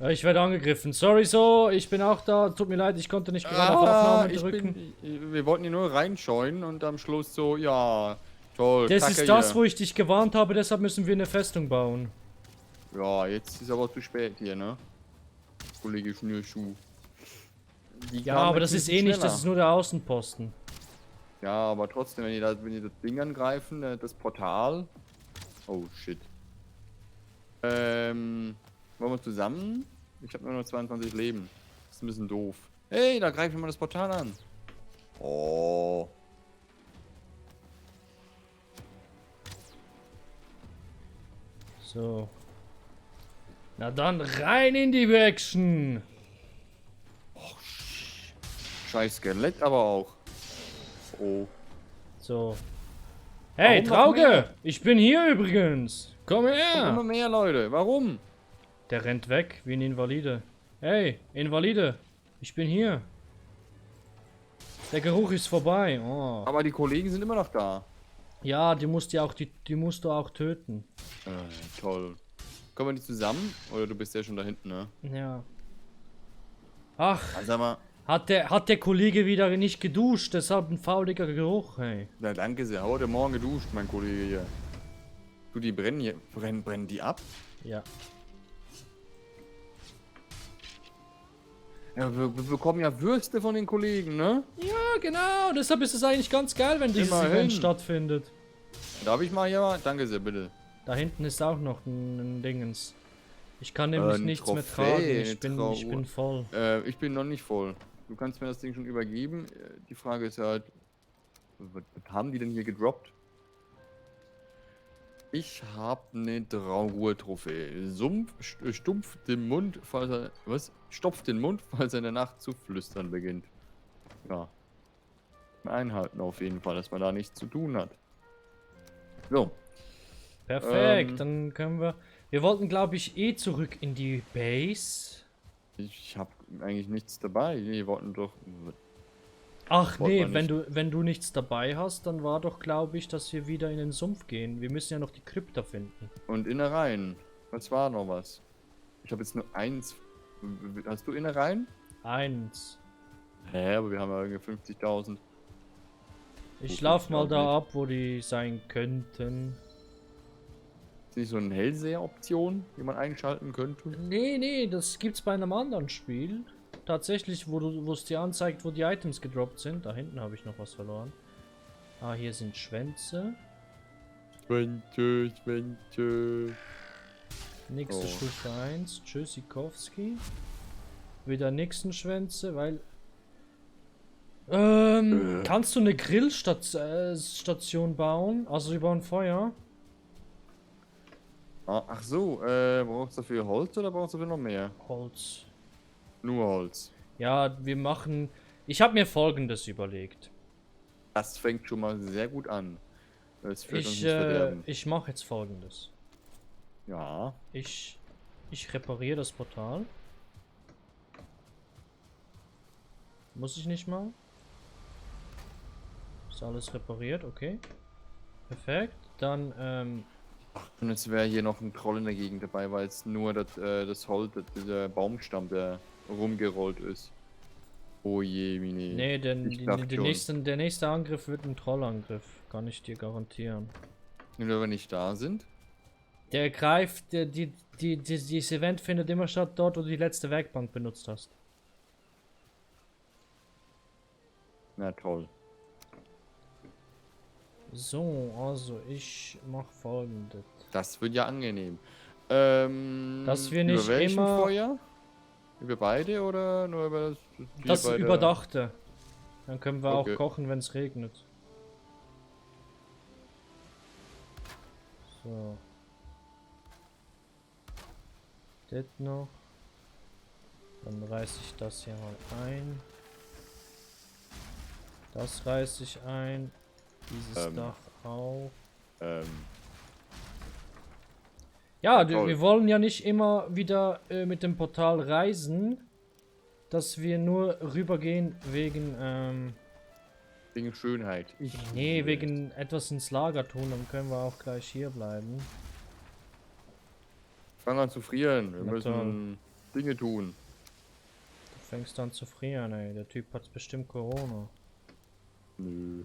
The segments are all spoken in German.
Ja, ich werde angegriffen. Sorry so, ich bin auch da. Tut mir leid, ich konnte nicht gerade auf Aufnahme drücken. Wir wollten hier nur reinscheuen und am Schluss so, ja, toll, Das Kacke ist das, hier. wo ich dich gewarnt habe, deshalb müssen wir eine Festung bauen. Ja, jetzt ist aber zu spät hier, ne? Kollege Schnürschuh. Die Ja, kamen aber jetzt das ein ist bisschen eh nicht, das schneller. ist nur der Außenposten. Ja, aber trotzdem, wenn die das Ding angreifen, das Portal. Oh, shit. Wollen wir zusammen? Ich habe nur noch 22 Leben. Das ist ein bisschen doof. Hey, da greifen wir mal das Portal an. Oh. So. Na dann rein in die Action. Scheiß Skelett aber auch. Oh. So. Hey, Warum noch Trauge! mehr? Ich bin hier übrigens. Komm Kommen her! immer mehr Leute. Warum? Der rennt weg wie ein Invalide. Hey, Invalide! Ich bin hier. Der Geruch ist vorbei. Oh. Aber die Kollegen sind immer noch da. Ja, die musst du auch töten. Toll. Kommen wir nicht zusammen? Oder du bist ja schon da hinten, ne? Ja. Ach, Also mal. hat der Kollege wieder nicht geduscht, deshalb ein fauliger Geruch, hey. Na danke sehr. Heute Morgen geduscht, mein Kollege hier. Du, die brennen hier. Brennen die ab? Ja. Ja, wir bekommen ja Würste von den Kollegen, ne? Ja, genau, deshalb ist es eigentlich ganz geil, wenn dieses Immerhin. Event stattfindet. Darf ich mal hier mal? Danke sehr, bitte. Da hinten ist auch noch ein Dingens. Ich kann nämlich Ein nichts mehr Trophäe, tragen, ich bin voll. Ich bin noch nicht voll. Du kannst mir das Ding schon übergeben. Die Frage ist halt, was haben die denn hier gedroppt? Ich habe eine Trauruhe-Trophäe. Stumpft den Mund, falls er. Was? Stopft den Mund, falls er in der Nacht zu flüstern beginnt. Ja. Einhalten auf jeden Fall, dass man da nichts zu tun hat. So. Perfekt, dann können wir... Wir wollten, glaube ich, eh zurück in die Base. Ich habe eigentlich nichts dabei. Wir wollten doch. Ach Wollte nee, man nicht. wenn du nichts dabei hast, dann war doch, glaube ich, dass wir wieder in den Sumpf gehen. Wir müssen ja noch die Krypta finden. Und Innereien. Was war noch was? Ich habe jetzt nur eins. Hast du Innereien? Eins. Hä, aber wir haben ja irgendwie 50.000. Ich So lauf viel mal auch da nicht. ab, wo die sein könnten. Ist nicht so eine Hellseher-Option, die man einschalten könnte? Nee, das gibt's bei einem anderen Spiel. Tatsächlich, wo es dir anzeigt, wo die Items gedroppt sind. Da hinten habe ich noch was verloren. Ah, hier sind Schwänze. Schwänze. Nächste Oh. Stufe 1. Tschüssikowski. Wieder nächsten Schwänze, weil... kannst du eine Grillstation bauen? Also über ein Feuer? Ach so, brauchst du dafür Holz oder brauchst du dafür noch mehr? Holz. Nur Holz. Ja, wir machen... Ich habe mir Folgendes überlegt. Das fängt schon mal sehr gut an. Das führt uns ins Verderben. Ich mache jetzt Folgendes. Ja. Ich repariere das Portal. Muss ich nicht mal. Ist alles repariert, okay. Perfekt. Dann, Und jetzt wäre hier noch ein Troll in der Gegend dabei, weil es nur das Holz, dieser Baumstamm, der rumgerollt ist. Oh je, Mini. nee, Ich dachte schon. der nächste Angriff wird ein Trollangriff. Kann ich dir garantieren. Nur wenn wir nicht da sind. Der greift, dieses Event findet immer statt dort, wo du die letzte Werkbank benutzt hast. Na toll. So, also ich mache folgendes. Das wird ja angenehm. Dass wir nicht über welchen immer... Feuer? Über beide oder nur über das? hier Das bei der- Überdachte. Dann können wir Okay. auch kochen, wenn es regnet. So. Das noch. Dann reiße ich das hier mal ein. Das reiße ich ein. Dieses Dach auch. Ähm, Ja, toll. wir wollen ja nicht immer wieder mit dem Portal reisen. Dass wir nur rübergehen wegen, wegen Schönheit. nee, wegen etwas ins Lager tun. Dann können wir auch gleich hier bleiben. Fang an zu frieren. Wir Na müssen Dinge tun. Du fängst an zu frieren, ey. Der Typ hat bestimmt Corona. Nö.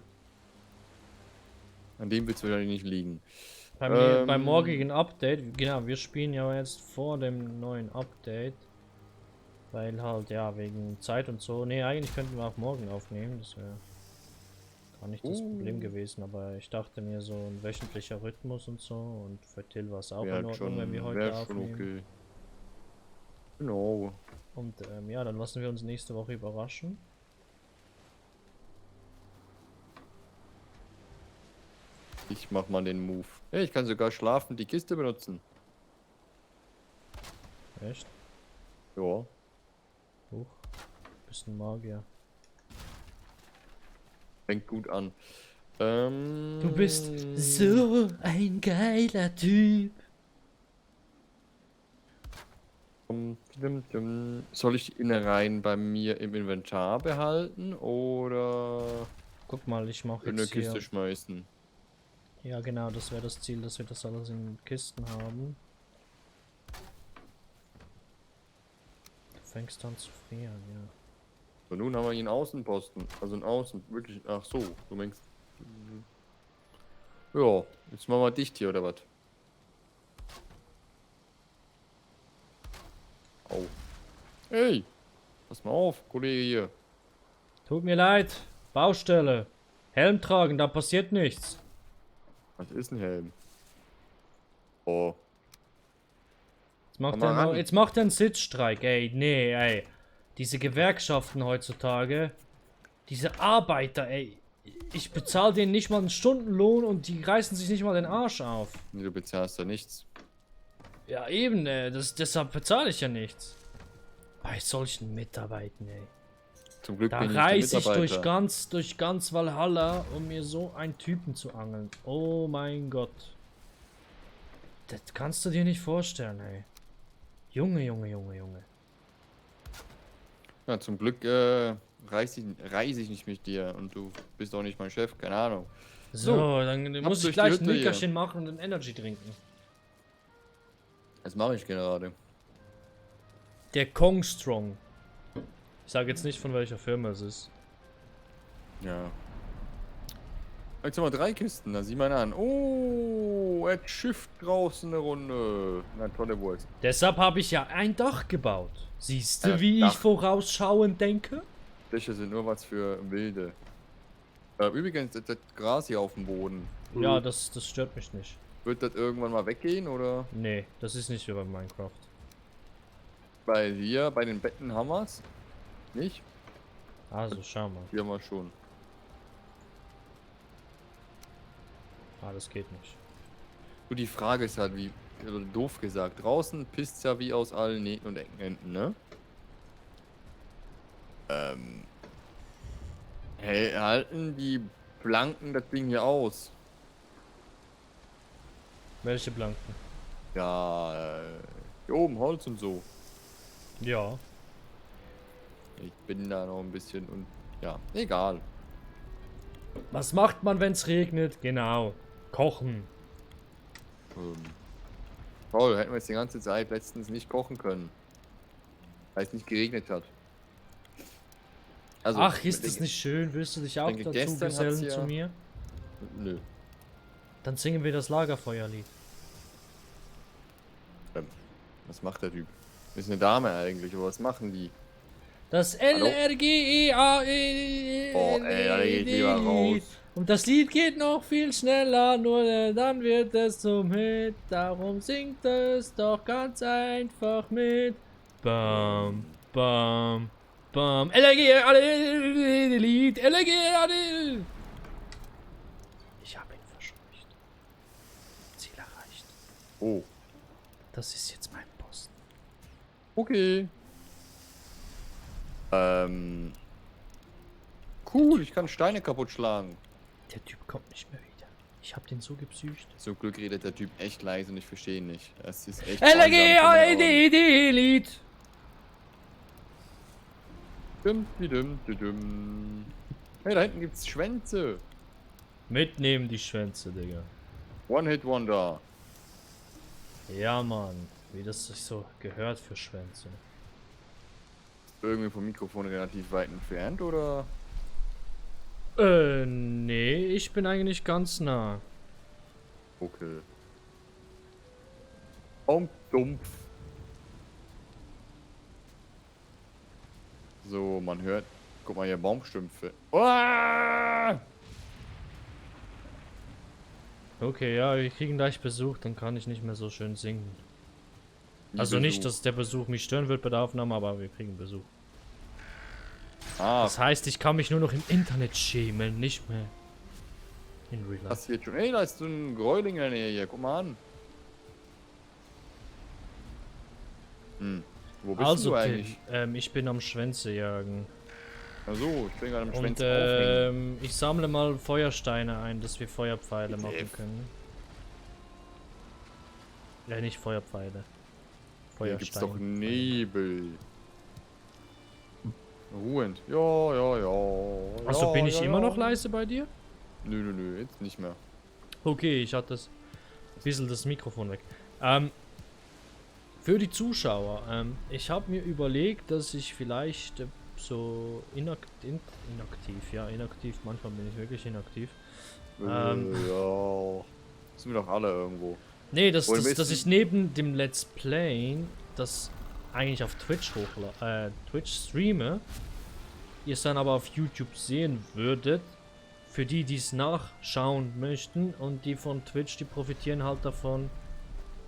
An dem wird es wahrscheinlich nicht liegen. Beim morgigen Update, genau, wir spielen ja jetzt vor dem neuen Update. Weil halt, ja, wegen Zeit und so. Ne, eigentlich könnten wir auch morgen aufnehmen. Das wäre gar nicht das Problem gewesen. Aber ich dachte mir, so ein wöchentlicher Rhythmus und so. Und für Till war es auch in Ordnung, wenn wir heute aufnehmen. Okay. Genau. Und ja, dann lassen wir uns nächste Woche überraschen. Ich mach mal den Move. Hey, ich kann sogar schlafen die Kiste benutzen. Echt? Ja. Huch. Bist ein Magier. Fängt gut an. Du bist so ein geiler Typ. Soll ich die Innereien bei mir im Inventar behalten oder Guck mal, ich mache in eine jetzt hier. Kiste schmeißen? Ja, genau, das wäre das Ziel, dass wir das alles in Kisten haben. Du fängst an zu frieren, ja. So, nun haben wir hier einen Außenposten. Also einen Außen, wirklich. Ach so, du meinst. Ja, jetzt machen wir dicht hier oder was? Au. Hey! Pass mal auf, Kollege hier. Tut mir leid. Baustelle. Helm tragen, da passiert nichts. Was ist ein Helm? Oh. Jetzt Komm mal ran. jetzt macht er einen Sitzstreik, ey. Nee, ey. Diese Gewerkschaften heutzutage. Diese Arbeiter, ey. Ich bezahle denen nicht mal einen Stundenlohn und die reißen sich nicht mal den Arsch auf. Nee, du bezahlst da nichts. Ja, eben, ey. Deshalb bezahle ich ja nichts. Bei solchen Mitarbeitern, ey. Zum Glück Da bin ich der reise ich Mitarbeiter. durch ganz Valhalla, um mir so einen Typen zu angeln. Oh mein Gott. Das kannst du dir nicht vorstellen, ey. Junge, Junge, Junge, Junge. Ja, zum Glück reise ich nicht mit dir und du bist auch nicht mein Chef, keine Ahnung. So, dann muss ich durch gleich die ein Hütte hier. Nickerchen machen und ein Energy trinken. Das mache ich gerade. Der Kong Strong. Ich sage jetzt nicht, von welcher Firma es ist. Ja. Jetzt haben wir 3 Kisten, da sieh mal an. Oh, er schifft draußen eine Runde. Na, tolle Wurst. Deshalb habe ich ja ein Dach gebaut. Siehst du, Ein wie Dach. ich vorausschauend denke? Dächer sind nur was für Wilde. Übrigens, das Gras hier auf dem Boden. Ja, das stört mich nicht. Wird das irgendwann mal weggehen oder? Nee, das ist nicht wie bei Minecraft. Weil hier bei den Betten haben wir es. Nicht? Also, schau mal. Hier haben wir schon. Ah, das geht nicht. Nur die Frage ist halt, wie also doof gesagt, draußen pisst ja wie aus allen Nähten und Enden, ne? Hey, halten die Planken das Ding hier aus? Welche Blanken? Ja, hier oben Holz und so. Ja. Ich bin da noch ein bisschen und ja, egal. Was macht man, wenn es regnet? Genau. Kochen. Toll, hätten wir jetzt die ganze Zeit letztens nicht kochen können. Weil es nicht geregnet hat. Also, Ach, ist das nicht schön? Willst du dich auch denke, dazu gestern hat's gesellen ja- zu mir? Nö. Dann singen wir das Lagerfeuerlied. Was macht der Typ? Ist eine Dame eigentlich, aber was machen die? Das Hallo? LRGEAE. Oh, ey, da geht lieber raus. Und das Lied geht noch viel schneller, nur dann wird es zum Hit. Darum singt es doch ganz einfach mit. Bam, bam, bam. LRGEAE. LRGEAE. Ich habe ihn verscheucht. Ziel erreicht. Oh, Das ist jetzt mein Posten. okay. Cool, ich kann Steine kaputt schlagen. Der Typ kommt nicht mehr wieder. Ich habe den so gepsücht. Zum Glück redet der Typ echt leise und ich verstehe ihn nicht. Es ist echt. LRGEAE. Dum, di, dum, di, dum. Hey, da hinten gibt's Schwänze. Mitnehmen die Schwänze, Digga. One-Hit-Wonder. Ja, Mann. Wie das sich so gehört für Schwänze. irgendwie vom Mikrofon relativ weit entfernt, oder? Nee, ich bin eigentlich ganz nah. Okay. Und dumpf. So, man hört. Guck mal hier, Baumstümpfe. Uah! Okay, ja, wir kriegen gleich Besuch, dann kann ich nicht mehr so schön singen. Wie Also nicht, Besuch. dass der Besuch mich stören wird bei der Aufnahme, aber wir kriegen Besuch. Ah, Das heißt, ich kann mich nur noch im Internet schämen, nicht mehr in Real Life. passiert schon. Ey, da ist so ein Gräuling in der Nähe hier. Guck mal an. Hm. Wo bist Also, du Tim, eigentlich? ich bin am Schwänze jagen. Achso, ich bin gerade am Und Schwänze aufhängen. ich sammle mal Feuersteine ein, dass wir Feuerpfeile Bitte. machen können. Ja, nicht Feuerpfeile. Hier gibt's doch Feuersteine. Nebel. Ruhend. Ja, ja, ja. Also ja, bin ich ja, immer ja. noch leise bei dir? Nö, jetzt nicht mehr. Okay, ich hatte ein bisschen das Mikrofon weg. Für die Zuschauer, ich habe mir überlegt, dass ich vielleicht so inaktiv, manchmal bin ich wirklich inaktiv. Ja. Sind wir doch alle irgendwo. Nee, Wohin willst dass du? ich neben dem Let's Playen, das eigentlich auf Twitch Twitch streame, ihr es dann aber auf YouTube sehen würdet, für die, die es nachschauen möchten und die von Twitch, die profitieren halt davon,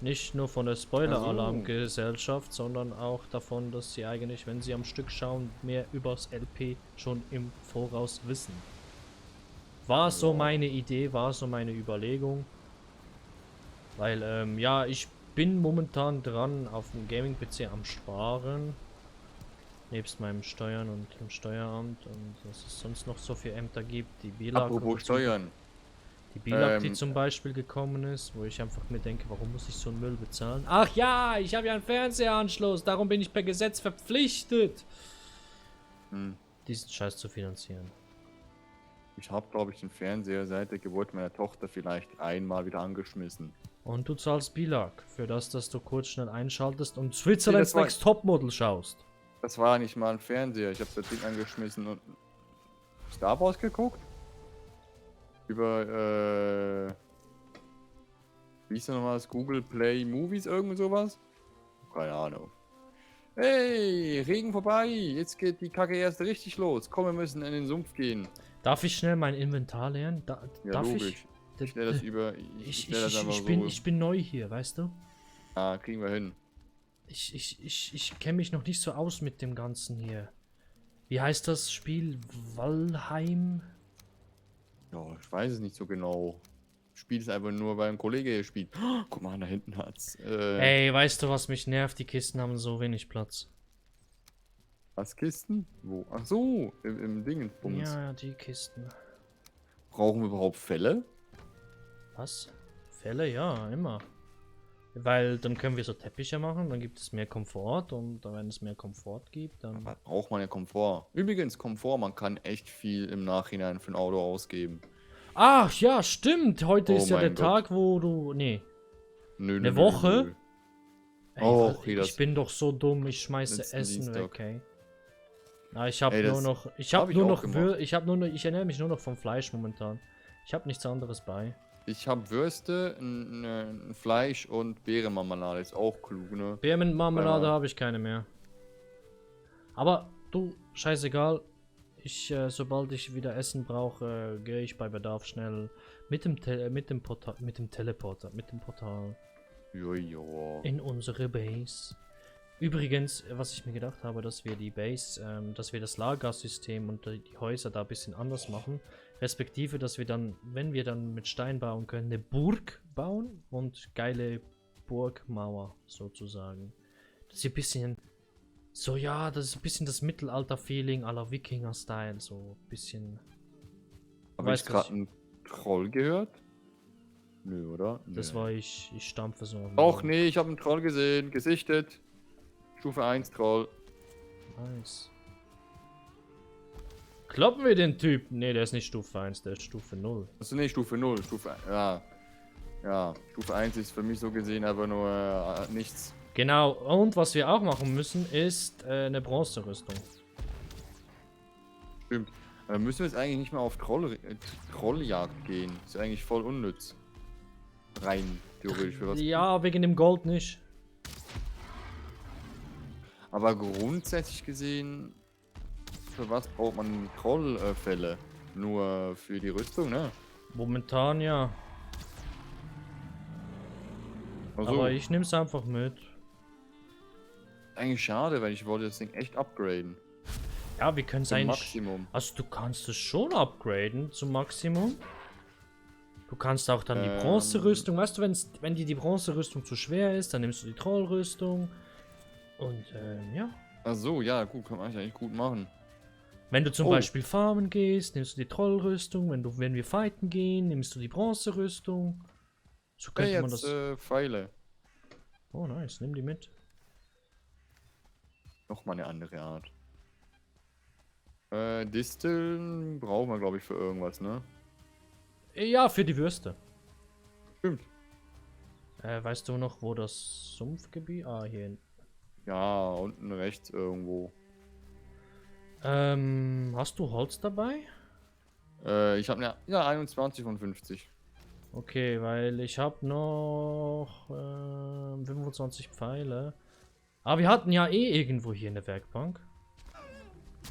nicht nur von der Spoiler-Alarm-Gesellschaft, sondern auch davon, dass sie eigentlich, wenn sie am Stück schauen, mehr übers LP schon im Voraus wissen. War so Ja. meine Idee, war so meine Überlegung. Weil, ja, ich bin momentan dran auf dem Gaming-PC am Sparen. Nebst meinem Steuern und dem Steueramt und was es sonst noch so für Ämter gibt, die BILAG. Apropos Steuern. Die BILAG, die zum Beispiel gekommen ist, wo ich einfach mir denke, warum muss ich so einen Müll bezahlen? Ach ja, ich habe ja einen Fernsehanschluss, darum bin ich per Gesetz verpflichtet, diesen Scheiß zu finanzieren. Ich habe, glaube ich, den Fernseher seit der Geburt meiner Tochter vielleicht einmal wieder angeschmissen. Und du zahlst BILAG, für das, dass du kurz schnell einschaltest und Switzerland's das war- Next Topmodel schaust. Das war nicht mal ein Fernseher. Ich habe das Ding angeschmissen und Star Wars geguckt. Über, wie hieß das nochmal? Das Google Play Movies, irgend sowas? Keine Ahnung. Hey, Regen vorbei. Jetzt geht die Kacke erst richtig los. Komm, wir müssen in den Sumpf gehen. Darf ich schnell mein Inventar leeren? Ja, Darf logisch. Ich stell das über. Ich stell das einfach so. Ich bin neu hier, weißt du? Ah, kriegen wir hin. Ich kenne mich noch nicht so aus mit dem Ganzen hier. Wie heißt das Spiel? Valheim? Ja, ich weiß es nicht so genau. Spiel ist einfach nur, weil ein Kollege hier spielt. Oh, guck mal, da hinten hat's. Ey, weißt du, was mich nervt? Die Kisten haben so wenig Platz. Was, Kisten? Wo? Ach so, im Dingenbums. Ja, die Kisten. Brauchen wir überhaupt Fälle? Was? Fälle? Ja, immer. Weil dann können wir so Teppiche machen, dann gibt es mehr Komfort und wenn es mehr Komfort gibt, dann... Was braucht man ja Komfort? Übrigens, Komfort, man kann echt viel im Nachhinein für ein Auto ausgeben. Ach ja, stimmt. Heute Oh ist ja der mein Gott. Tag, wo du... Nee. Nö, Eine Woche? Nö. Ey, Och, ich das- bin doch so dumm, ich schmeiße Letzten Essen Dienstag. weg, ey. Na, ich habe Ey, nur das noch... Ich hab habe ich nur auch noch... gemacht. Ich ernähre mich nur noch vom Fleisch momentan. Ich habe nichts anderes bei. Ich habe Würste, ein Fleisch und Beerenmarmelade. Ist auch klug, ne? Birnenmarmelade Ja. habe ich keine mehr. Aber du, scheißegal. Sobald ich wieder Essen brauche, gehe ich bei Bedarf schnell mit dem Portal Jojo. in unsere Base. Übrigens, was ich mir gedacht habe, dass wir die Base, dass wir das Lagersystem und die Häuser da ein bisschen anders machen. Respektive, dass wir dann, wenn wir dann mit Stein bauen können, eine Burg bauen und geile Burgmauer sozusagen. Das ist ein bisschen, so ja, das ist ein bisschen das Mittelalter-Feeling à la Wikinger-Style, so ein bisschen. Habe ich Weißt du, gerade einen Troll gehört? Nö, oder? das Nö. war ich stampfe so. auf den Och Boden. nee, ich habe einen Troll gesehen. Gesichtet. Stufe 1 Troll. Nice. Kloppen wir den Typen? Ne, der ist nicht Stufe 1, der ist Stufe 0. Achso, nee, Stufe 0. Ja. Ja, Stufe 1 ist für mich so gesehen einfach nur nichts. Genau, und was wir auch machen müssen, ist eine Bronzerüstung. Stimmt. Müssen wir jetzt eigentlich nicht mehr auf Trolljagd gehen? Ist eigentlich voll unnütz. Rein, theoretisch. Für was? Ja, wegen dem Gold nicht. Aber grundsätzlich gesehen, für was braucht man Trollfälle? Nur für die Rüstung, ne? Momentan ja. Also, Aber ich nehme es einfach mit. eigentlich schade, weil ich wollte das Ding echt upgraden. Ja, wir können es Zum eigentlich... Maximum. Also du kannst es schon upgraden zum Maximum. Du kannst auch dann die Bronzerüstung, weißt du, wenn dir die Bronzerüstung zu schwer ist, dann nimmst du die Trollrüstung. Und ja. Ach so, ja, gut, kann man eigentlich gut machen. Wenn du zum Beispiel farmen gehst, nimmst du die Trollrüstung. Wenn wir fighten gehen, nimmst du die Bronzerüstung. So könnte man das... Pfeile. Oh nice, nimm die mit. Nochmal eine andere Art. Disteln brauchen wir, glaube ich, für irgendwas, ne? Ja, für die Würste. Stimmt. Weißt du noch, wo das Sumpfgebiet... Ah, hier. Ja, unten rechts irgendwo. Hast du Holz dabei? Ich habe ja 21 von 50. Okay, weil ich habe noch 25 Pfeile. Aber wir hatten ja eh irgendwo hier eine Werkbank.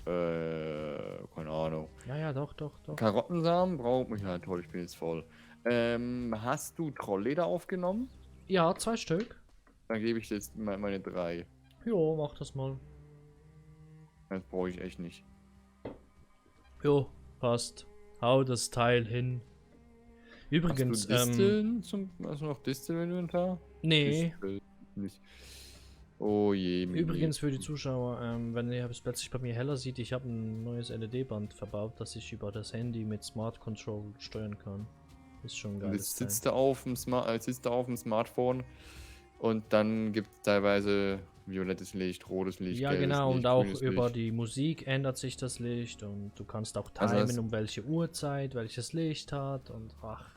Keine Ahnung. Ja, doch. Karottensamen braucht mich halt toll, ich bin jetzt voll. Hast du Trollleder aufgenommen? Ja, 2 Stück. Dann gebe ich dir jetzt meine 3. Jo, mach das mal. Das brauche ich echt nicht. Jo, passt. Hau das Teil hin. Übrigens, hast du noch Disteln im Inventar? nee. Disteln nicht. Oh je. Übrigens für die Zuschauer, wenn ihr es plötzlich bei mir heller sieht, ich habe ein neues LED-Band verbaut, das ich über das Handy mit Smart Control steuern kann. Ist schon geil. Jetzt sitzt du auf dem Smartphone und dann gibt es teilweise violettes Licht, rotes Licht, ja, gelbes genau, Licht, und auch grünes über Licht. die Musik ändert sich das Licht und du kannst auch Also timen, um welche Uhrzeit, welches Licht hat und ach,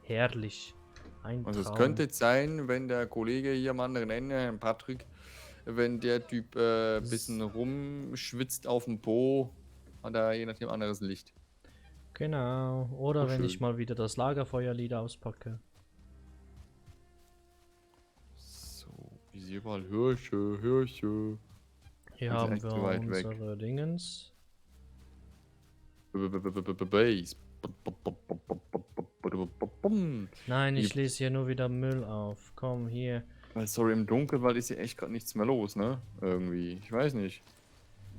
herrlich. Ein Also es Traum. könnte jetzt sein, wenn der Kollege hier am anderen Ende, Patrick, wenn der Typ ein bisschen rumschwitzt auf dem Po, hat er je nachdem anderes Licht. Genau, oder Oh, wenn schön. ich mal wieder das Lagerfeuerlied auspacke. So, ich sehe überall Hirsche. Hier sind haben echt wir so weit weg. unsere Dingens. Base. Nein, ich lese hier nur wieder Müll auf. Komm, hier. Sorry, im Dunkelwald ist hier echt gerade nichts mehr los, ne? Irgendwie. Ich weiß nicht.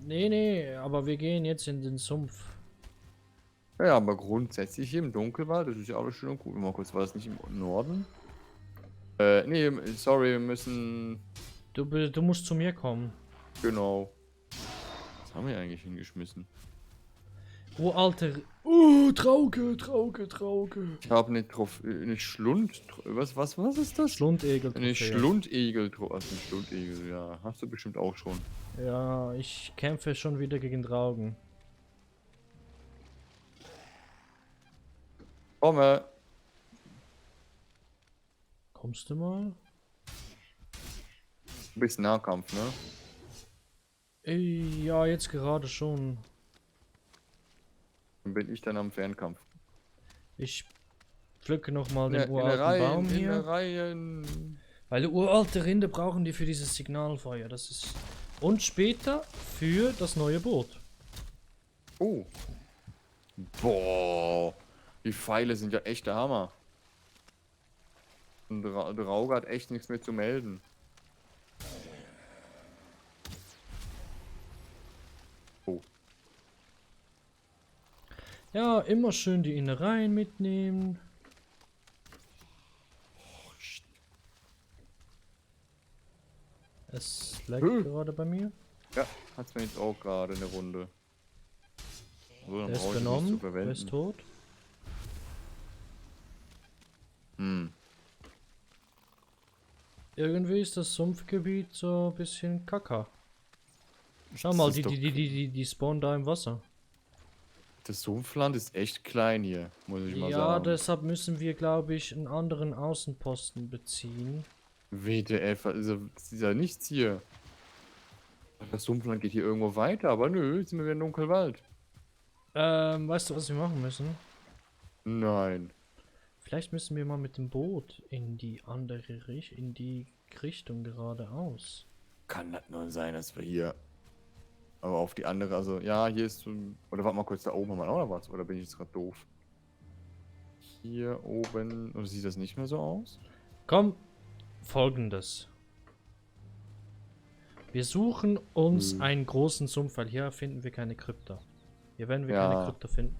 Nee, aber wir gehen jetzt in den Sumpf. Ja, aber grundsätzlich hier im Dunkelwald, das ist ja alles schön und gut. Mal kurz, war das nicht im Norden? Nee, sorry, wir müssen... Du musst zu mir kommen. Genau. Was haben wir eigentlich hingeschmissen? Alter. Trauge. Ich habe eine Schlund... Was ist das? Schlundegel. Eine Schlundegel. Also ein Schlundegel, ja. Hast du bestimmt auch schon. Ja, ich kämpfe schon wieder gegen Traugen. Komme. Kommst du mal? Ein bisschen Nahkampf, ne? Ja, jetzt gerade schon. Dann bin ich dann am Fernkampf. Ich pflücke nochmal den In der uralten Reihe, Baum in hier. der Reihen. Weil uralte Rinde brauchen die für dieses Signalfeuer. Das ist. Und später für das neue Boot. Oh. Boah. Die Pfeile sind ja echt der Hammer. Und Rauge hat echt nichts mehr zu melden. Oh. Ja, immer schön die Innereien mitnehmen. Es leckt gerade bei mir. Ja, hat's mir jetzt auch gerade eine Runde. So, dann Der ist brauche ich ihn nicht zu genommen. Der verwenden. ist tot. Irgendwie ist das Sumpfgebiet so ein bisschen kacker. Schau mal, Das ist doch- die spawnen da im Wasser. Das Sumpfland ist echt klein hier, muss ich mal Ja, sagen. deshalb müssen wir, glaube ich, einen anderen Außenposten beziehen. WTF, also das ist ja nichts hier. Das Sumpfland geht hier irgendwo weiter, aber nö, jetzt sind wir wieder im Dunkelwald. Weißt du, was wir machen müssen? Nein. Vielleicht müssen wir mal mit dem Boot in die andere in die Richtung geradeaus. Kann das nur sein, dass wir hier. Aber auf die andere, also ja, hier ist so ein. Oder warte mal kurz, da oben haben wir auch noch was. Oder bin ich jetzt gerade doof? Hier oben. Oder sieht das nicht mehr so aus? Komm, folgendes. Wir suchen uns einen großen Sumpf, weil hier finden wir keine Krypta. Hier werden wir keine Ja. Krypta finden.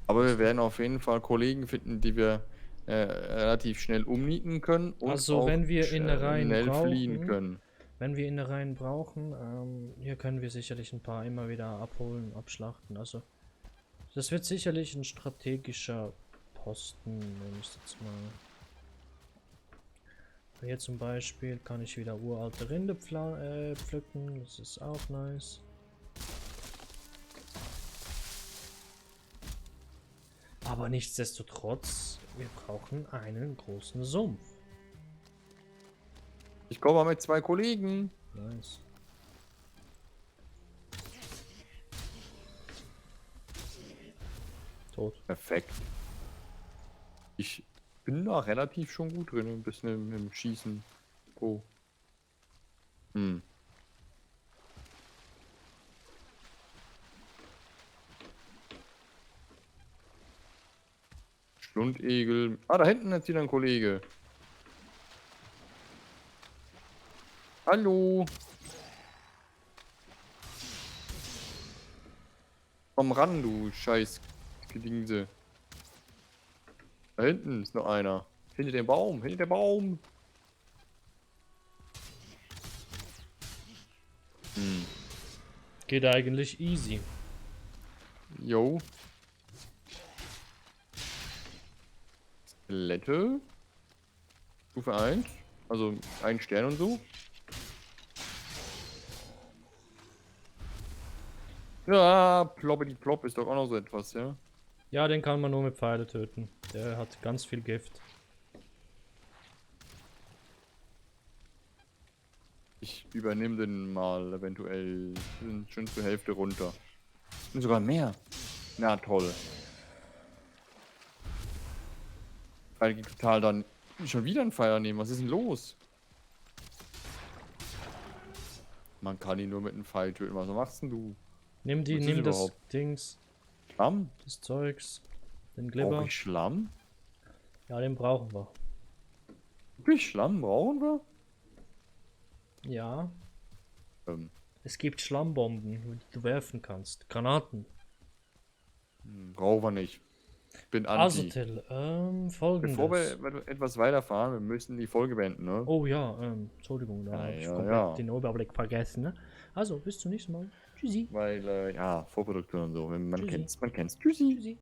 Aber wir werden auf jeden Fall Kollegen finden, die wir relativ schnell umnieten können. Und Also, auch wenn wir Innereien schnell fliehen brauchen, können. wenn wir Innereien brauchen, hier können wir sicherlich ein paar immer wieder abholen, abschlachten. Also, das wird sicherlich ein strategischer Posten, wenn ich jetzt mal. Hier zum Beispiel kann ich wieder uralte Rinde pflücken, das ist auch nice. Aber nichtsdestotrotz, wir brauchen einen großen Sumpf. Ich komme mal mit 2 Kollegen. Nice. Tot. Perfekt. Ich bin da relativ schon gut drin, ein bisschen im Schießen. Oh. Hm. Schlundegel. Ah, da hinten ist wieder ein Kollege. Hallo. Komm ran, du scheiß Gedingse. Da hinten ist noch einer. Hinter dem Baum, hinter dem Baum. Hm. Geht eigentlich easy. Jo. Skelette. Stufe 1. Also 1 Stern und so. Ja, ploppity plopp ist doch auch noch so etwas, ja. Ja, den kann man nur mit Pfeile töten. Der hat ganz viel Gift. Ich übernehme den mal eventuell. Wir sind schon zur Hälfte runter. Und sogar mehr. Na toll. Weil die total dann schon wieder einen Pfeil nehmen. Was ist denn los? Man kann ihn nur mit einem Pfeil töten. Was machst denn du? Nimm Was ist nimm das überhaupt? Dings, Schlamm? das Zeugs, den Brauche Glibber. ich Schlamm? Ja, den brauchen wir. Wirklich Schlamm brauchen wir? Ja, Ähm, es gibt Schlammbomben, die du werfen kannst. Granaten. brauchen wir nicht. Bin Also anti. Till, Bevor folgendes. wir etwas weiterfahren, wir müssen die Folge beenden, ne? Oh ja, Entschuldigung, da habe ich Ja, komplett ja. den Überblick vergessen. Ne? Also, bis zum nächsten Mal. Tschüssi. Weil, ja, Vorproduktion und so. Man Tschüssi. kennt's, man kennt's. Tschüssi. Tschüssi.